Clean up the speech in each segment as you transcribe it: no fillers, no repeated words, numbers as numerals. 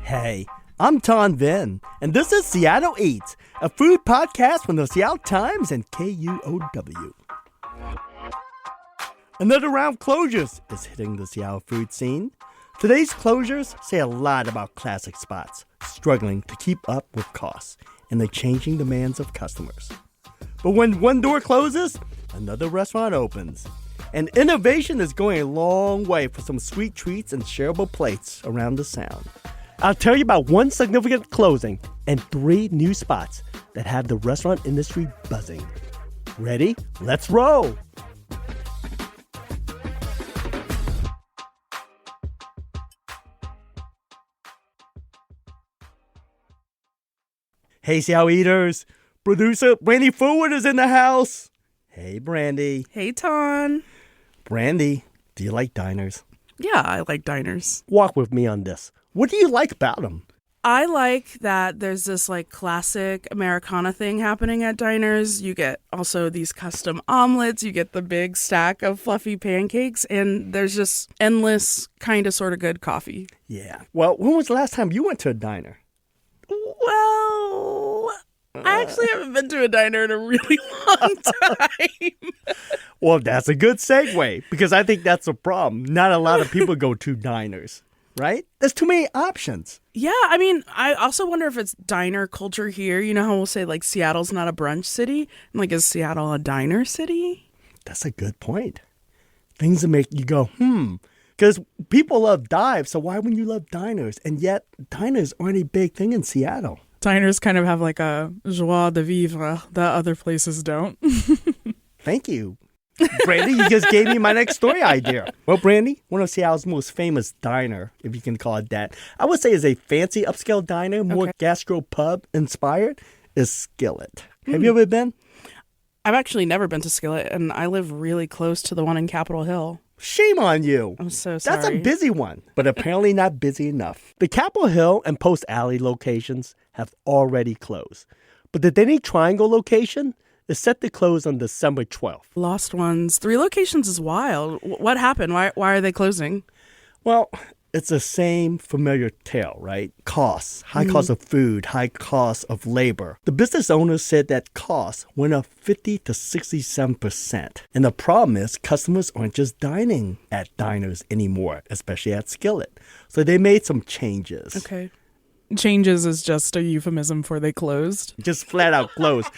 Hey, I'm Tan Vinh, and this is Seattle Eats, a food podcast from the Seattle Times and KUOW. Another round of closures is hitting the Seattle food scene. Today's closures say a lot about classic spots struggling to keep up with costs and the changing demands of customers. But when one door closes, another restaurant opens. And innovation is going a long way for some sweet treats and shareable plates around the Sound. I'll tell you about one significant closing and 3 new spots that have the restaurant industry buzzing. Ready? Let's roll! Hey, Seattle Eaters! Producer Brandy Forward is in the house! Hey, Brandy. Hey, Ton. Brandy, do you like diners? Yeah, I like diners. Walk with me on this. What do you like about them? I like that there's this classic Americana thing happening at diners. You get also these custom omelets. You get the big stack of fluffy pancakes. And there's just endless kind of sort of good coffee. Yeah. Well, when was the last time you went to a diner? Well, I actually haven't been to a diner in a really long time. Well, that's a good segue because I think that's a problem. Not a lot of people go to diners, right? There's too many options. Yeah, I mean, I also wonder if it's diner culture here. You know how we'll say Seattle's not a brunch city? And is Seattle a diner city? That's a good point. Things that make you go, Because people love dives, so why wouldn't you love diners? And yet, diners aren't a big thing in Seattle. Diners kind of have a joie de vivre that other places don't. Thank you. Brandy, you just gave me my next story idea. Well, Brandy, one of Seattle's most famous diner, if you can call it that, I would say is a fancy upscale diner, more gastropub inspired, is Skillet. Have you ever been? I've actually never been to Skillet, and I live really close to the one in Capitol Hill. Shame on you. I'm so sorry. That's a busy one, but apparently not busy enough. The Capitol Hill and Post Alley locations have already closed, but the Denny Triangle location is set to close on December 12th. Lost ones. 3 locations is wild. What happened? Why are they closing? Well, it's the same familiar tale, right? Costs, high cost of food, high cost of labor. The business owners said that costs went up 50 to 67%. And the problem is customers aren't just dining at diners anymore, especially at Skillet. So they made some changes. Okay. Changes is just a euphemism for they closed. Just flat out closed.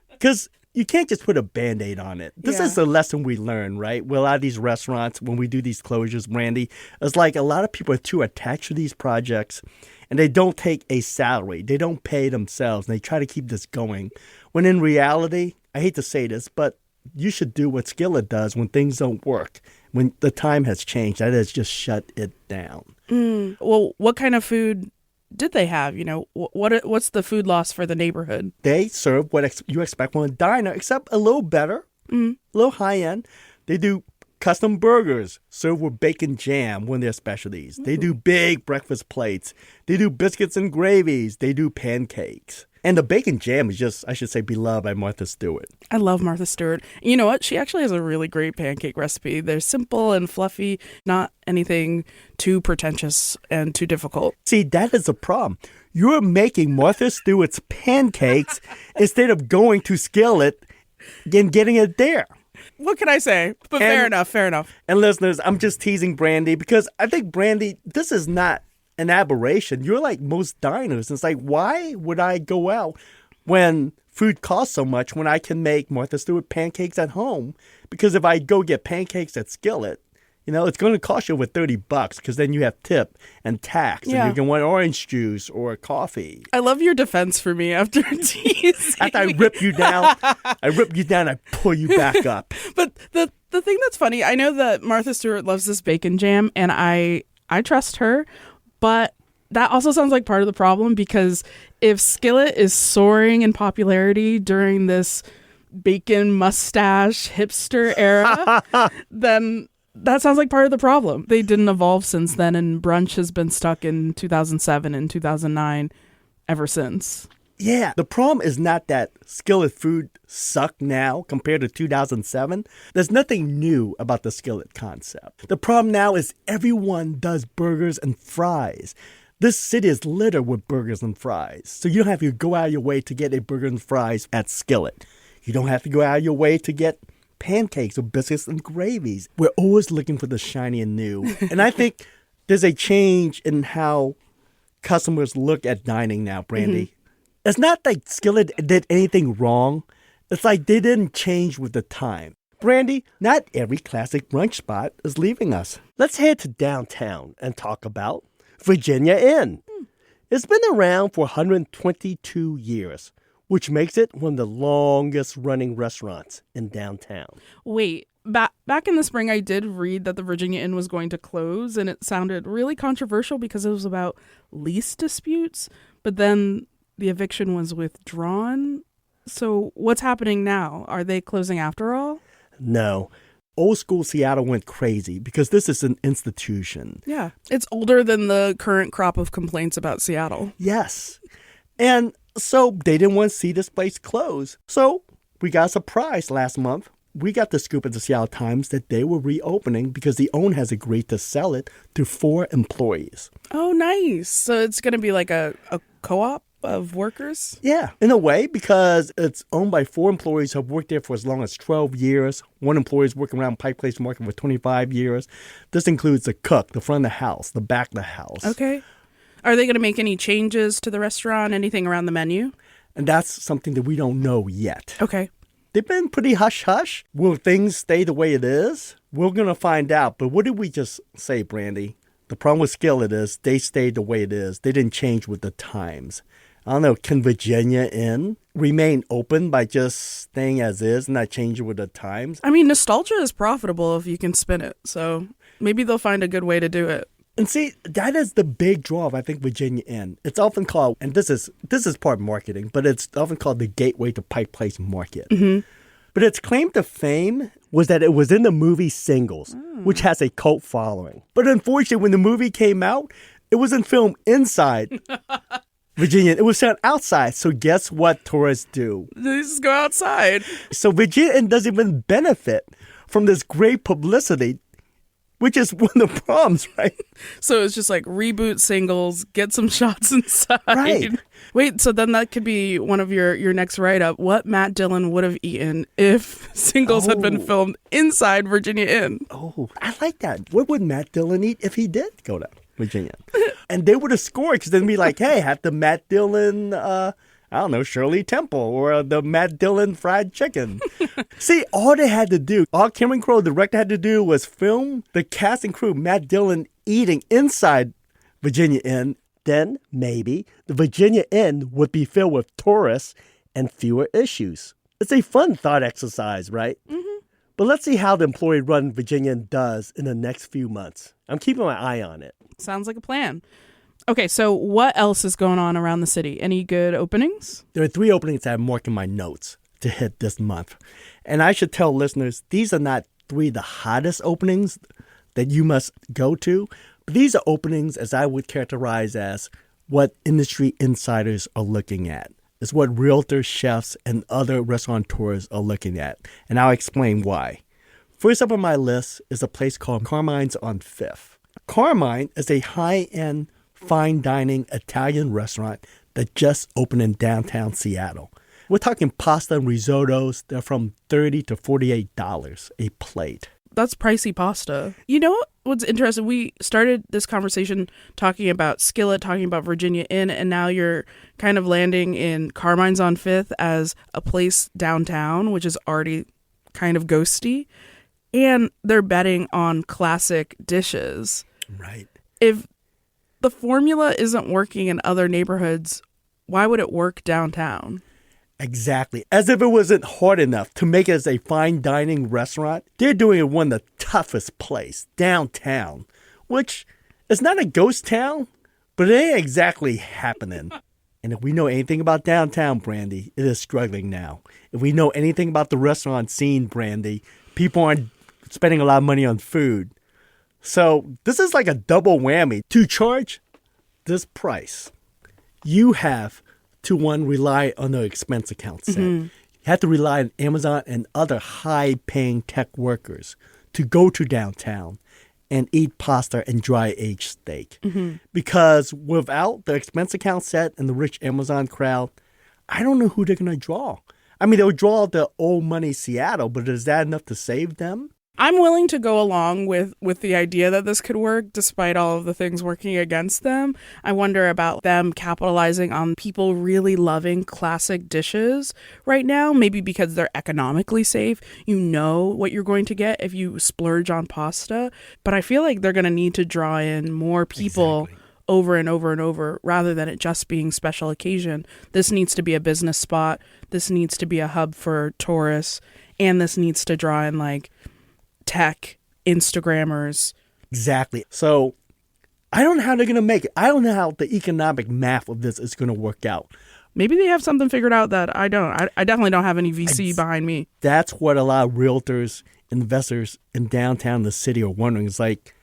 Because you can't just put a Band-Aid on it. This is the lesson we learn, right? Well, a lot of these restaurants, when we do these closures, Brandy, it's like a lot of people are too attached to these projects and they don't take a salary. They don't pay themselves and they try to keep this going. When in reality, I hate to say this, but you should do what Skillet does when things don't work. When the time has changed, that is just shut it down. Well, what kind of food did they have? What's the food loss for the neighborhood? They serve what you expect from a diner, except a little better, a little high end. They do custom burgers served with bacon jam, one of their specialties. They do big breakfast plates. They do biscuits and gravies. They do pancakes. And the bacon jam is just, I should say, beloved by Martha Stewart. I love Martha Stewart. You know what? She actually has a really great pancake recipe. They're simple and fluffy, not anything too pretentious and too difficult. See, that is the problem. You're making Martha Stewart's pancakes instead of going to Skillet and getting it there. What can I say? But fair enough. And listeners, I'm just teasing Brandy because I think, Brandy, this is not an aberration. You're like most diners. It's like, why would I go out when food costs so much when I can make Martha Stewart pancakes at home? Because if I go get pancakes at Skillet, it's going to cost you over $30 because then you have tip and tax. And you can want orange juice or coffee. I love your defense for me after teasing. After I rip you down, I pull you back up. But the thing that's funny, I know that Martha Stewart loves this bacon jam, and I trust her. But that also sounds like part of the problem because if Skillet is soaring in popularity during this bacon mustache hipster era, then that sounds like part of the problem. They didn't evolve since then, and brunch has been stuck in 2007 and 2009 ever since. Yeah, the problem is not that Skillet food suck now compared to 2007. There's nothing new about the Skillet concept. The problem now is everyone does burgers and fries. This city is littered with burgers and fries, so you don't have to go out of your way to get a burger and fries at Skillet. You don't have to go out of your way to get pancakes or biscuits and gravies. We're always looking for the shiny and new. And I think there's a change in how customers look at dining now, Brandy. It's not like Skillet did anything wrong. It's like they didn't change with the time. Brandy, not every classic brunch spot is leaving us. Let's head to downtown and talk about Virginia Inn. It's been around for 122 years, which makes it one of the longest running restaurants in downtown. Wait, back in the spring, I did read that the Virginia Inn was going to close, and it sounded really controversial because it was about lease disputes, but then the eviction was withdrawn. So what's happening now? Are they closing after all? No. Old school Seattle went crazy because this is an institution. Yeah, it's older than the current crop of complaints about Seattle. Yes. And so they didn't want to see this place close. So we got a surprise last month. We got the scoop at the Seattle Times that they were reopening because the owner has agreed to sell it to 4 employees. Oh, nice. So it's going to be like a co-op of workers? Yeah, in a way, because it's owned by 4 employees who have worked there for as long as 12 years. One employee is working around Pike Place Market for 25 years. This includes the cook, the front of the house, the back of the house. Okay. Are they going to make any changes to the restaurant, anything around the menu? And that's something that we don't know yet. Okay. They've been pretty hush-hush. Will things stay the way it is? We're going to find out. But what did we just say, Brandy? The problem with Skillet is they stayed the way it is. They didn't change with the times. I don't know, can Virginia Inn remain open by just staying as is and not changing with the times? I mean, nostalgia is profitable if you can spin it. So maybe they'll find a good way to do it. And see, that is the big draw of, I think, Virginia Inn. It's often called, and this is part marketing, but it's often called the gateway to Pike Place Market. Mm-hmm. But its claim to fame was that it was in the movie Singles, which has a cult following. But unfortunately, when the movie came out, it wasn't filmed inside Virginia. It was shot outside. So guess what tourists do? They just go outside. So Virginia Inn doesn't even benefit from this great publicity, which is one of the problems, right? So it's just like reboot Singles, get some shots inside. Right. Wait, so then that could be one of your next write-up. What Matt Dillon would have eaten if Singles had been filmed inside Virginia Inn. Oh, I like that. What would Matt Dillon eat if he did go to Virginia? And they would have scored because then be like, hey, have the Matt Dillon, I don't know, Shirley Temple or the Matt Dillon fried chicken. See, all they had to do, all Cameron Crowe, the director, had to do was film the cast and crew, Matt Dillon eating inside Virginia Inn. Then maybe the Virginia Inn would be filled with tourists and fewer issues. It's a fun thought exercise, right? Mm-hmm. But let's see how the employee-run Virginia Inn does in the next few months. I'm keeping my eye on it. Sounds like a plan. Okay, so what else is going on around the city? Any good openings? There are 3 openings that I'm marking my notes to hit this month. And I should tell listeners, these are not 3 of the hottest openings that you must go to. But these are openings as I would characterize as what industry insiders are looking at. It's what realtors, chefs, and other restaurateurs are looking at. And I'll explain why. First up on my list is a place called Carmine's on 5th. Carmine is a high-end fine dining Italian restaurant that just opened in downtown Seattle. We're talking pasta and risottos. They're from $30 to $48 a plate. That's pricey pasta. You know what's interesting? We started this conversation talking about Skillet, talking about Virginia Inn, and now you're kind of landing in Carmine's on 5th as a place downtown, which is already kind of ghosty. And they're betting on classic dishes. Right. If the formula isn't working in other neighborhoods, why would it work downtown? Exactly. As if it wasn't hard enough to make it as a fine dining restaurant, they're doing it in one of the toughest places, downtown, which is not a ghost town, but it ain't exactly happening. And if we know anything about downtown, Brandy, it is struggling now. If we know anything about the restaurant scene, Brandy, people aren't spending a lot of money on food. So this is like a double whammy. To charge this price, you have to, one, rely on the expense account set. Mm-hmm. You have to rely on Amazon and other high-paying tech workers to go to downtown and eat pasta and dry aged steak. Because without the expense account set and the rich Amazon crowd, I don't know who they're going to draw. I mean, they'll draw the old money Seattle, but is that enough to save them? I'm willing to go along with the idea that this could work despite all of the things working against them. I wonder about them capitalizing on people really loving classic dishes right now, maybe because they're economically safe. You know what you're going to get if you splurge on pasta. But I feel like they're going to need to draw in more people over and over and over rather than it just being special occasion. This needs to be a business spot. This needs to be a hub for tourists. And this needs to draw in like tech, Instagrammers. Exactly. So I don't know how they're going to make it. I don't know how the economic math of this is going to work out. Maybe they have something figured out that I don't. I definitely don't have any VC behind me. That's what a lot of realtors, investors in downtown the city are wondering. It's like,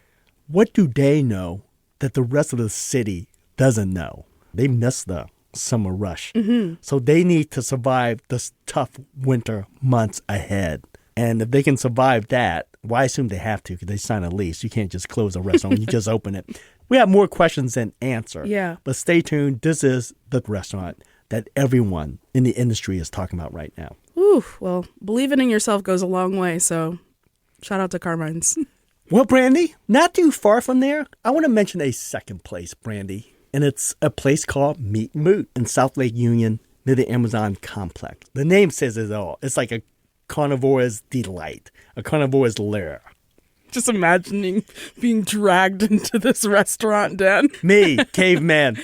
what do they know that the rest of the city doesn't know? They missed the summer rush. So they need to survive this tough winter months ahead. And if they can survive that, well, I assume they have to because they sign a lease. You can't just close a restaurant. You just open it. We have more questions than answer. Yeah. But stay tuned. This is the restaurant that everyone in the industry is talking about right now. Ooh, well, believing in yourself goes a long way. So shout out to Carmine's. Well, Brandy, not too far from there, I want to mention a second place, Brandy. And it's a place called Meat Moot in South Lake Union near the Amazon complex. The name says it all. It's like a carnivore's delight, a carnivore's lair. Just imagining being dragged into this restaurant, Dan. Me, caveman.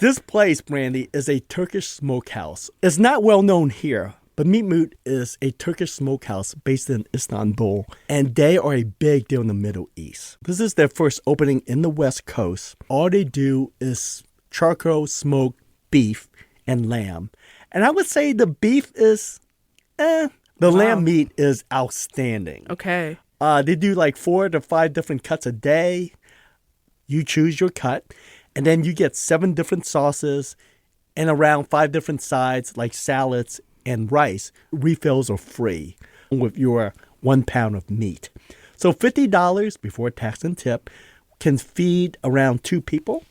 This place, Brandy, is a Turkish smokehouse. It's not well known here, but Meat Moot is a Turkish smokehouse based in Istanbul, and they are a big deal in the Middle East. This is their first opening in the West Coast. All they do is charcoal smoked beef and lamb. And I would say the beef is, The lamb meat is outstanding. Okay. They do like 4 to 5 different cuts a day. You choose your cut. And then you get 7 different sauces and around 5 different sides like salads and rice. Refills are free with your 1 pound of meat. So $50 before tax and tip can feed around 2 people,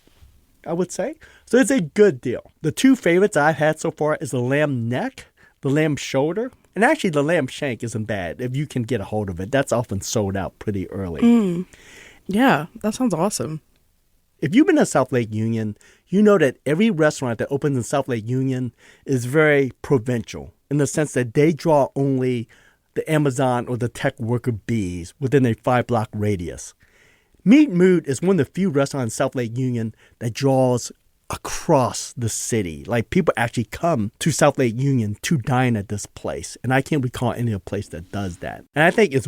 I would say. So it's a good deal. The 2 favorites I've had so far is the lamb neck, the lamb shoulder. And actually, the lamb shank isn't bad if you can get a hold of it. That's often sold out pretty early. Yeah, that sounds awesome. If you've been to South Lake Union, you know that every restaurant that opens in South Lake Union is very provincial in the sense that they draw only the Amazon or the tech worker bees within a 5-block radius. Meat Moot is one of the few restaurants in South Lake Union that draws across the city. Like, people actually come to South Lake Union to dine at this place. And I can't recall any other place that does that. And I think it's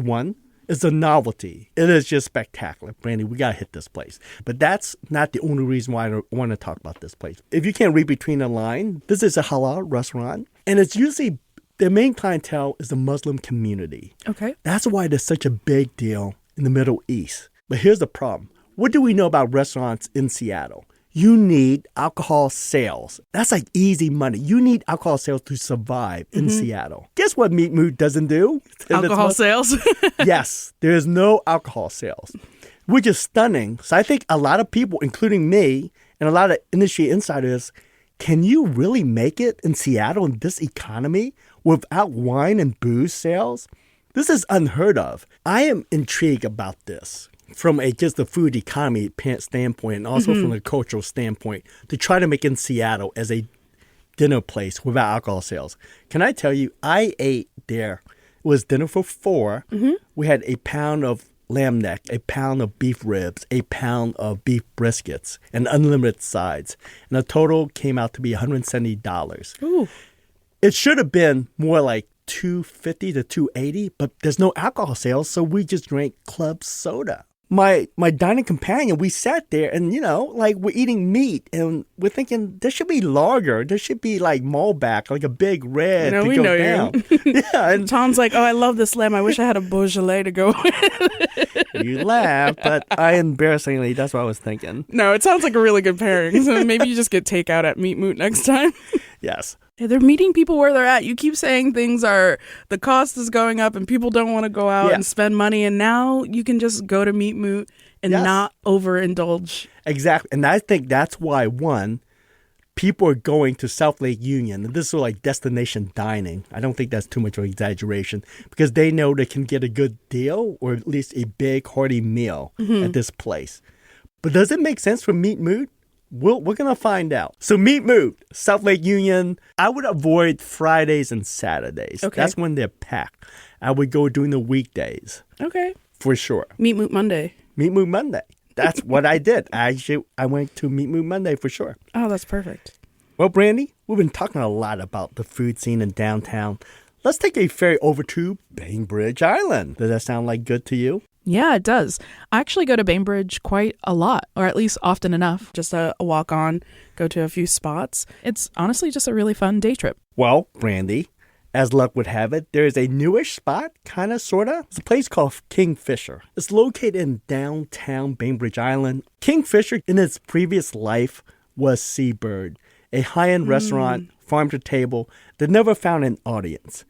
a novelty. It is just spectacular. Brandy, we got to hit this place. But that's not the only reason why I want to talk about this place. If you can't read between the line, this is a halal restaurant. And it's usually, their main clientele is the Muslim community. Okay. That's why there's such a big deal in the Middle East. But here's the problem. What do we know about restaurants in Seattle? You need alcohol sales. That's like easy money. You need alcohol sales to survive in Seattle. Guess what Meat Moot doesn't do? Alcohol sales? Yes, there's no alcohol sales, which is stunning. So I think a lot of people, including me and a lot of industry insiders, can you really make it in Seattle in this economy without wine and booze sales? This is unheard of. I am intrigued about this from just the food economy standpoint and also from a cultural standpoint to try to make in Seattle as a dinner place without alcohol sales. Can I tell you, I ate there. It was dinner for 4. We had a pound of lamb neck, a pound of beef ribs, a pound of beef briskets, and unlimited sides. And the total came out to be $170. Ooh. It should have been more like $250 to $280, but there's no alcohol sales, so we just drank club soda. My dining companion, we sat there and, like we're eating meat and we're thinking there should be lager. There should be like Malbec, like a big red to go down. Yeah, and Tom's like, oh, I love this lamb. I wish I had a Beaujolais to go with. You laugh, but embarrassingly, that's what I was thinking. No, it sounds like a really good pairing. So maybe you just get takeout at Meat Moot next time. Yes. Yeah, they're meeting people where they're at. You keep saying the cost is going up and people don't want to go out and spend money. And now you can just go to Meat Moot and not overindulge. Exactly. And I think that's why, one, people are going to South Lake Union. And this is sort of like destination dining. I don't think that's too much of an exaggeration because they know they can get a good deal or at least a big, hearty meal at this place. But does it make sense for Meat Moot? We're going to find out. So Meat Moot, South Lake Union, I would avoid Fridays and Saturdays. Okay. That's when they're packed. I would go during the weekdays. Okay. For sure. Meat Moot Monday. Meat Moot Monday. That's what I did. I went to Meat Moot Monday for sure. Oh, that's perfect. Well, Brandy, we've been talking a lot about the food scene in downtown. Let's take a ferry over to Bainbridge Island. Does that sound like good to you? Yeah, it does. I actually go to Bainbridge quite a lot, or at least often enough. Just a walk on, go to a few spots. It's honestly just a really fun day trip. Well, Brandy, as luck would have it, there is a newish spot, kind of, sort of. It's a place called Kingfisher. It's located in downtown Bainbridge Island. Kingfisher, in its previous life, was Seabird, a high-end restaurant, farm to table, that never found an audience.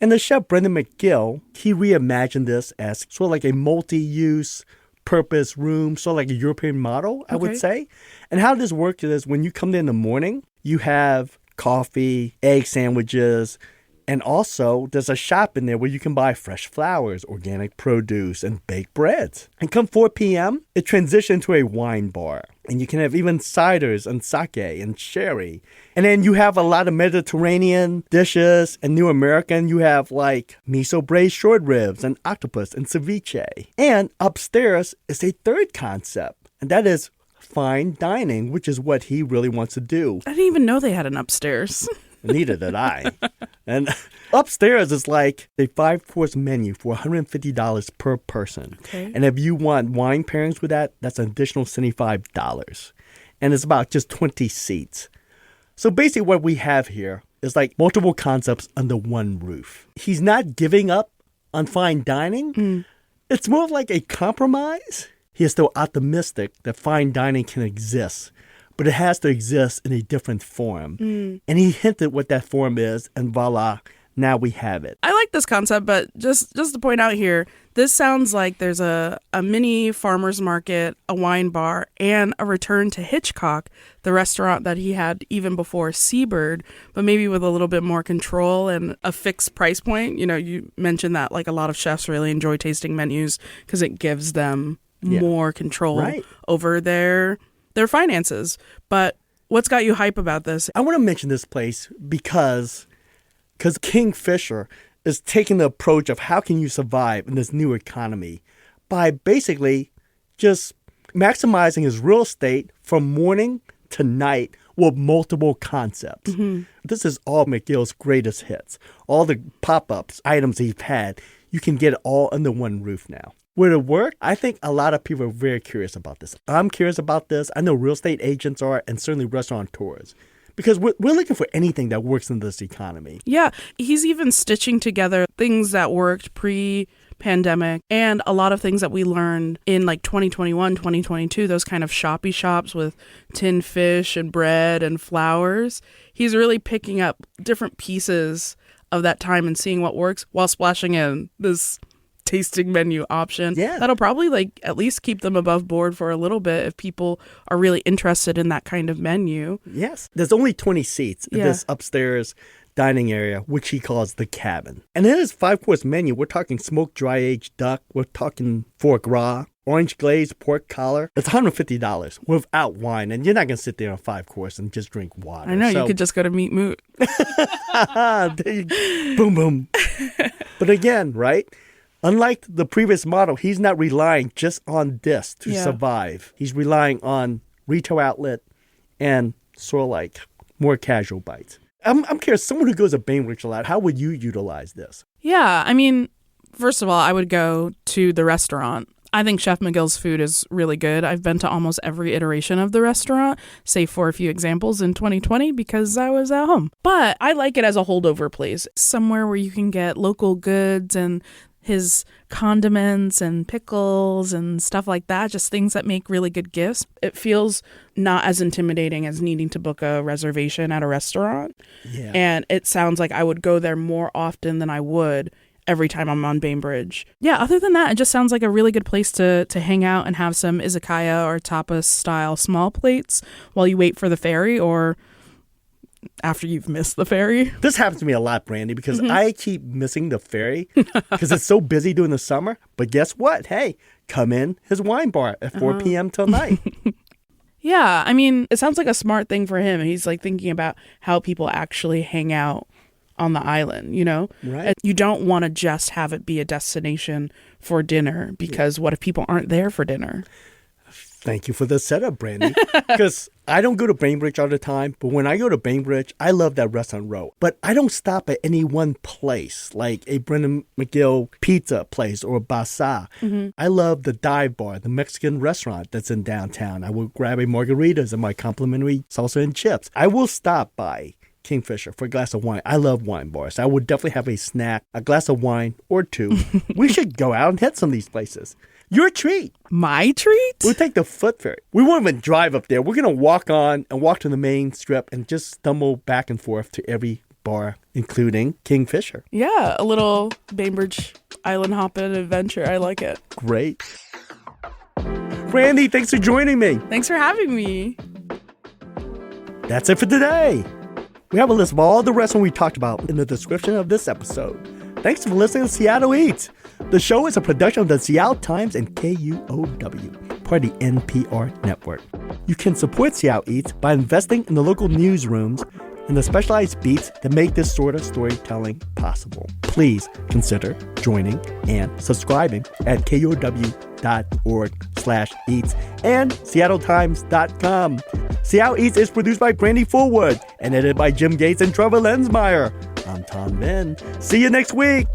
And the chef, Brendan McGill, he reimagined this as sort of like a multi-use purpose room, sort of like a European model, I would say. And how this works is when you come there in the morning, you have coffee, egg sandwiches, and also there's a shop in there where you can buy fresh flowers, organic produce, and baked breads. And come 4 p.m., it transitions to a wine bar. And you can have even ciders and sake and sherry. And then you have a lot of Mediterranean dishes and New American. You have like miso braised short ribs and octopus and ceviche. And upstairs is a third concept, and that is fine dining, which is what he really wants to do. I didn't even know they had an upstairs. Neither did I. And upstairs is like a 5-course menu for $150 per person. Okay. And if you want wine pairings with that, that's an additional $75. And it's about just 20 seats. So basically what we have here is like multiple concepts under one roof. He's not giving up on fine dining. It's more of like a compromise. He is still optimistic that fine dining can exist, but it has to exist in a different form. And he hinted what that form is, and voila, now we have it. I like this concept, but just to point out here, this sounds like there's a mini farmer's market, a wine bar, and a return to Hitchcock, the restaurant that he had even before Seabird, but maybe with a little bit more control and a fixed price point. You know, you mentioned that like a lot of chefs really enjoy tasting menus because it gives them more control over their finances. But what's got you hype about this? I want to mention this place because Kingfisher is taking the approach of how can you survive in this new economy by basically just maximizing his real estate from morning to night with multiple concepts. This is all McGill's greatest hits. All the pop-ups, items he's had, you can get it all under one roof now. Would it work? I think a lot of people are very curious about this. I'm curious about this. I know real estate agents are, and certainly restaurateurs. Because we're looking for anything that works in this economy. Yeah, he's even stitching together things that worked pre-pandemic and a lot of things that we learned in like 2021, 2022, those kind of shoppy shops with tinned fish and bread and flowers. He's really picking up different pieces of that time and seeing what works while splashing in this tasting menu option. Yeah. That'll probably like at least keep them above board for a little bit if people are really interested in that kind of menu. Yes. There's only 20 seats in this upstairs dining area, which he calls the cabin. And in his 5-course menu, we're talking smoked dry-aged duck, we're talking foie gras, orange glazed pork collar. It's $150 without wine. And you're not going to sit there on 5-course and just drink water. I know, you could just go to Meat Moot. Boom, boom. But again, right? Unlike the previous model, he's not relying just on this to survive. He's relying on retail outlet and sort of like more casual bites. I'm curious, someone who goes to Bainbridge a lot, how would you utilize this? Yeah, I mean, first of all, I would go to the restaurant. I think Chef McGill's food is really good. I've been to almost every iteration of the restaurant, save for a few examples in 2020 because I was at home. But I like it as a holdover place, somewhere where you can get local goods and his condiments and pickles and stuff like that, just things that make really good gifts. It feels not as intimidating as needing to book a reservation at a restaurant. Yeah. And it sounds like I would go there more often than I would every time I'm on Bainbridge. Yeah, other than that, it just sounds like a really good place to hang out and have some izakaya or tapas style small plates while you wait for the ferry or after you've missed the ferry. This happens to me a lot, Brandy, because I keep missing the ferry because it's so busy during the summer. But guess what? Hey, come in his wine bar at 4 p.m. till night. Yeah, I mean, it sounds like a smart thing for him. He's like thinking about how people actually hang out on the island, you know? Right. And you don't want to just have it be a destination for dinner because what if people aren't there for dinner? Thank you for the setup, Brandy. Because I don't go to Bainbridge all the time, but when I go to Bainbridge, I love that restaurant row. But I don't stop at any one place, like a Brendan McGill pizza place or Basa. I love the dive bar, the Mexican restaurant that's in downtown. I will grab a margaritas and my complimentary salsa and chips. I will stop by Kingfisher for a glass of wine. I love wine bars. I would definitely have a snack, a glass of wine or two. We should go out and hit some of these places. Your treat. My treat? We'll take the foot ferry. We won't even drive up there. We're going to walk on and walk to the main strip and just stumble back and forth to every bar, including Kingfisher. Yeah, a little Bainbridge island hopping adventure. I like it. Great. Brandy, thanks for joining me. Thanks for having me. That's it for today. We have a list of all the restaurants we talked about in the description of this episode. Thanks for listening to Seattle Eats. The show is a production of the Seattle Times and KUOW, part of the NPR network. You can support Seattle Eats by investing in the local newsrooms and the specialized beats that make this sort of storytelling possible. Please consider joining and subscribing at KUOW.org/eats and SeattleTimes.com. Seattle Eats is produced by Brandy Fullwood and edited by Jim Gates and Trevor Lensmeyer. I'm Tan Vinh. See you next week.